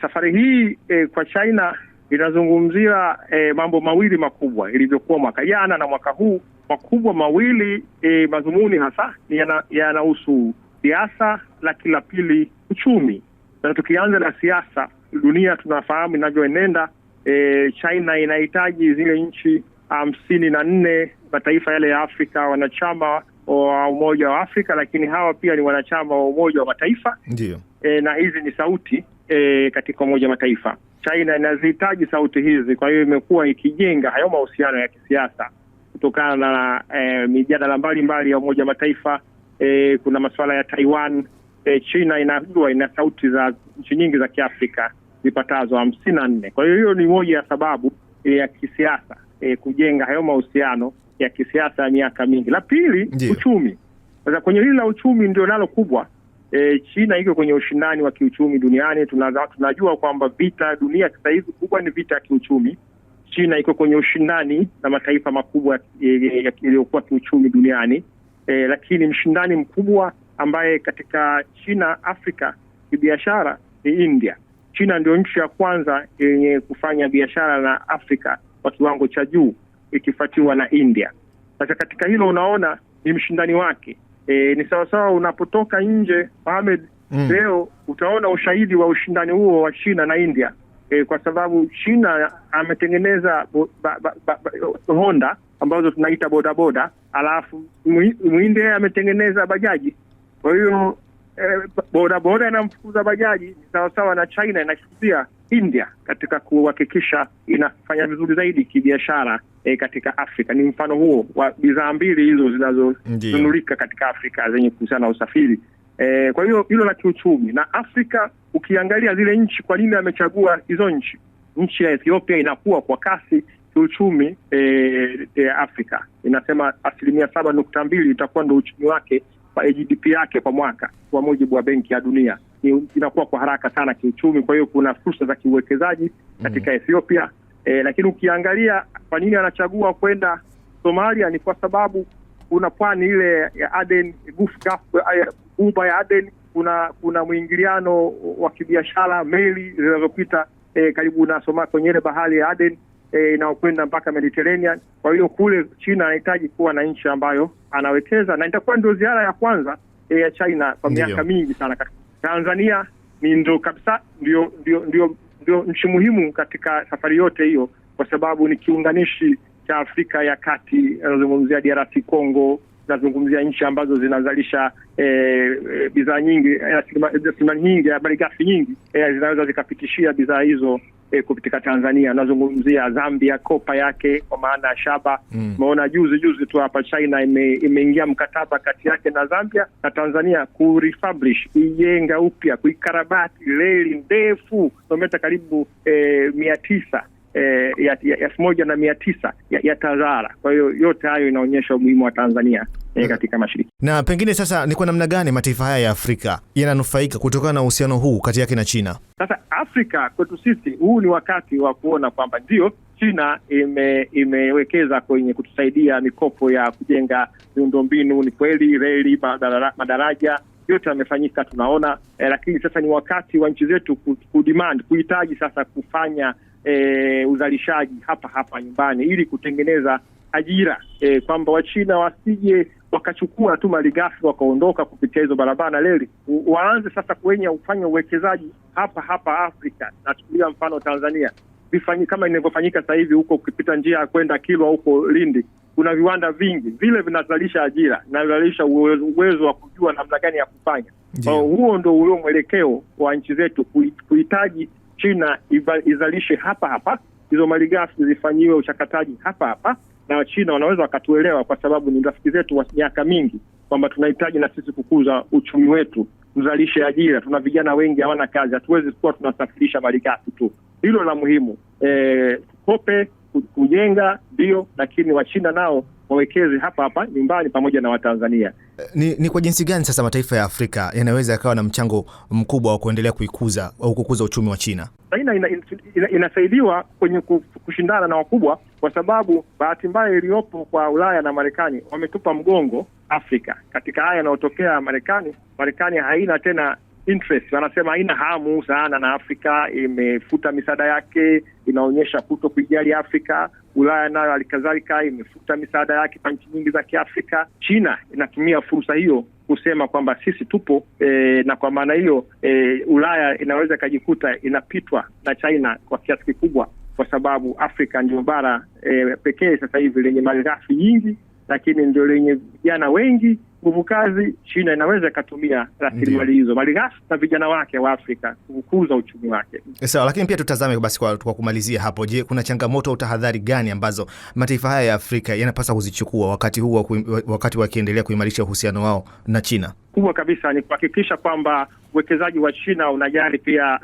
Safari hii kwa China inazungumzia mambo mawili makubwa ilivyokuwa mwaka jana na mwaka huu. Makubwa mawili, madhumuni hasa yanahusu siasa, lakini la pili uchumi. Na tukianza na siasa, dunia tunafahamu inavyoenenda. China inahitaji zile nchi 54 mataifa yale ya Afrika wanachama wa Umoja wa Afrika, lakini hawa pia ni wanachama wa Umoja wa Mataifa. Ndio. Na hizi ni sauti katika Umoja wa Mataifa. China inazihitaji sauti hizi, kwa hiyo imekuwa ikijenga hayo mahusiano ya kisiasa kutokana na mijadala mbalimbali ya Umoja wa Mataifa. Kuna masuala ya Taiwan. China inajua ina sauti za nchi nyingi za Kiafrika zipatazo 54. Kwa hiyo ni moja ya sababu ya kisiasa kujenga hayo mahusiano ya kisiasa ya miaka mingi. La pili, uchumi. Sasa kwenye hili la uchumi ndio nalo kubwa. China iko kwenye ushindani wa kiuchumi duniani. Tunajua kwamba vita dunia sasa hivi kubwa ni vita ya kiuchumi. China iko kwenye ushindani na mataifa makubwa yaliyokuwa kiuchumi duniani. Lakini mshindani mkubwa ambaye katika China Afrika kibiashara ni India. China ndio nchi ya kwanza yenye kufanya biashara na Afrika kwa kiwango cha juu, ikifuatiwa na India. Sasa katika hilo unaona ni mshindani wake. Ni sawa unapotoka nje Mohamed, leo utaona ushahidi wa ushindani huo wa China na India. Kwa sababu China ametengeneza Honda ambazo tunaita bodaboda, alafu Muhindi ametengeneza bajaji. Kwa hiyo bodaboda inamfukuza bajaji, ni sawa na China inachukia India katika kuhakikisha inafanya vizuri zaidi kibiashara katika Afrika. Ni mfano huo wa bidhaa mbili hizo zinazonunulika katika Afrika zenye kuhusiana na usafiri. Kwa hiyo hilo la kiuchumi. Na Afrika ukiangalia zile nchi, kwa nini amechagua hizo nchi? Nchi ya Ethiopia inakuwa kwa kasi kiuchumi. Afrika inasema 7.2 itakuwa ndio uchumi wake kwa GDP yake kwa mwaka, kwa mujibu wa Benki ya Dunia. Inakuwa kwa haraka sana kiuchumi. Kwa hiyo kuna fursa za kiuwekezaji katika Ethiopia. Lakini ukiangalia kwa nini anachagua kwenda Somalia, ni kwa sababu kuna pwani ile ya Aden, Ghuba ya Aden, kuna mwingiliano wa kibiashara, meli zinazopita karibu na Somalia kwenye ile bahari ya Aden inaokwenda mpaka Mediterranean. Kwa hiyo kule China anahitaji kuwa na nchi ambayo anawekeza, na itakuwa ndio ziara ya kwanza ya China kwa miaka mingi sana. Tanzania ni ndio kabisa ndio nchi muhimu katika safari yote hiyo, kwa sababu ni kiunganishi cha Afrika ya Kati. Nazungumzia DRC Congo, nazungumzia nchi ambazo zinazalisha bidhaa nyingi, rasilimali nyingi, malighafi nyingi, zinaweza zikapitishia bidhaa hizo kupitia Tanzania. Nazungumzia Zambia, kopa yake kwa maana ya shaba. Umeona juzi tu hapa China imeingia mkataba kati yake na Zambia na Tanzania kurefablish, kuijenga upya, kuikarabati reli ndefu kilomita karibu 900 ya 1900 ya Tazara. Kwa hiyo yote hayo inaonyesha umuhimu wa Tanzania katika Mashariki. Na pengine sasa ni kwa namna gani mataifa haya ya Afrika yananufaika kutokana na uhusiano huu kati yake na China? Sasa Afrika kwetu sisi, huu ni wakati wa kuona kwamba ndio China imewekeza kwenye kutusaidia mikopo ya kujenga miundombinu. Ni kweli reli, madaraja yote yamefanyika tunaona, lakini sasa ni wakati wa nchi zetu kuhitaji sasa kufanya uzalishaji hapa nyumbani ili kutengeneza ajira, kwamba Wachina wasije wakachukua tu malighafi wakaondoka kupitia hizo barabara na reli. Waanze sasa kufanya uwekezaji hapa Afrika. Nachukulia mfano Tanzania, kama inavyofanyika sasa hivi huko, ukipita njia ya kwenda Kilwa huko Lindi, kuna viwanda vingi vile vinazalisha ajira na vinazalisha uwezo wa kujua namna gani ya kufanya. Huo ndio ule mwelekeo wa nchi zetu, kuhitaji China izalishe hapa, hizo malighafi zifanyiwe uchakataji hapa, na Wachina wanaweza wakatuelewa, kwa sababu ni rafiki zetu wa miaka mingi, kwamba tunahitaji na sisi kukuza uchumi wetu, tuzalishe ajira. Tuna vijana wengi hawana kazi, hatuwezi kuwa tunasafirisha malighafi tu. Hilo la muhimu. Kope kujenga ndio, lakini Wachina nao wawekeze hapa nyumbani pamoja na Watanzania. Ni kwa jinsi gani sasa mataifa ya Afrika yanaweza yakawa na mchango mkubwa wa kuendelea kuikuza au kukuza uchumi wa China? China inasaidiwa kwenye kushindana na wakubwa, kwa sababu bahati mbaya iliyopo kwa Ulaya na Marekani, wametupa mgongo Afrika katika haya yanayotokea Marekani. Marekani haina tena interest, wanasema haina hamu sana na Afrika, imefuta misaada yake, inaonyesha kuto kujali Afrika. Ulaya nayo alikadhalika imefuta misaada yake kwa nchi nyingi za Kiafrika. China inatumia fursa hiyo kusema kwamba sisi tupo, na kwa maana hiyo Ulaya inaweza kujikuta inapitwa na China kwa kiasi kikubwa, kwa sababu Afrika ndio bara pekee sasa hivi lenye malighafi nyingi, lakini ndio lenye vijana wengi, nguvu kazi. China inaweza ikatumia rasilimali hizo malighafi na vijana wake wa Afrika kukuza uchumi wake. Sawa, lakini pia tutazame basi kwa kumalizia hapo. Je, kuna changamoto au tahadhari gani ambazo mataifa haya ya Afrika yanapaswa kuzichukua wakati wakiendelea kuimarisha uhusiano wao na China? Kubwa kabisa ni kuhakikisha kwamba uwekezaji wa China unajali pia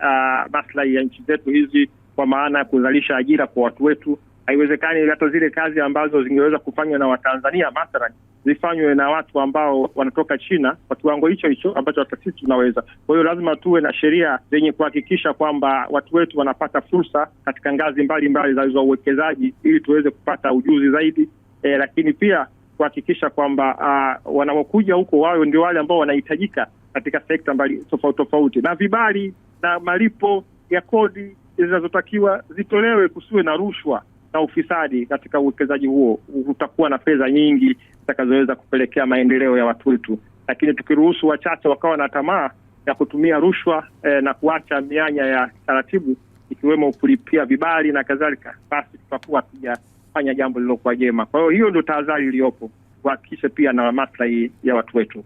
maslahi ya nchi zetu hizi, kwa maana ya kuzalisha ajira kwa watu wetu. Haiwezekani hata zile kazi ambazo zingeweza kufanywa na Watanzania mathalan zifanywe na watu ambao wanatoka China kwa kiwango hicho ambacho hata sisi tunaweza. Kwa hiyo lazima tuwe na sheria zenye kuhakikisha kwamba watu wetu wanapata fursa katika ngazi mbalimbali za uwekezaji ili tuweze kupata ujuzi zaidi, lakini pia kuhakikisha kwamba wanaokuja huko wao ndio wale ambao wanahitajika katika sekta tofauti, na vibali na malipo ya kodi zinazotakiwa zitolewe, kusiwe na rushwa na ufisadi katika uwekezaji huo. Utakuwa na fedha nyingi zitakazoweza kupelekea maendeleo ya watu wetu, lakini tukiruhusu wachache wakawa na tamaa ya kutumia rushwa na kuacha mianya ya taratibu ikiwemo kulipia vibali na kadhalika, basi tutakuwa tujafanya jambo lilokuwa jema. Kwa hiyo ndio tahadhari iliyopo, kuhakikisha pia na maslahi ya watu wetu.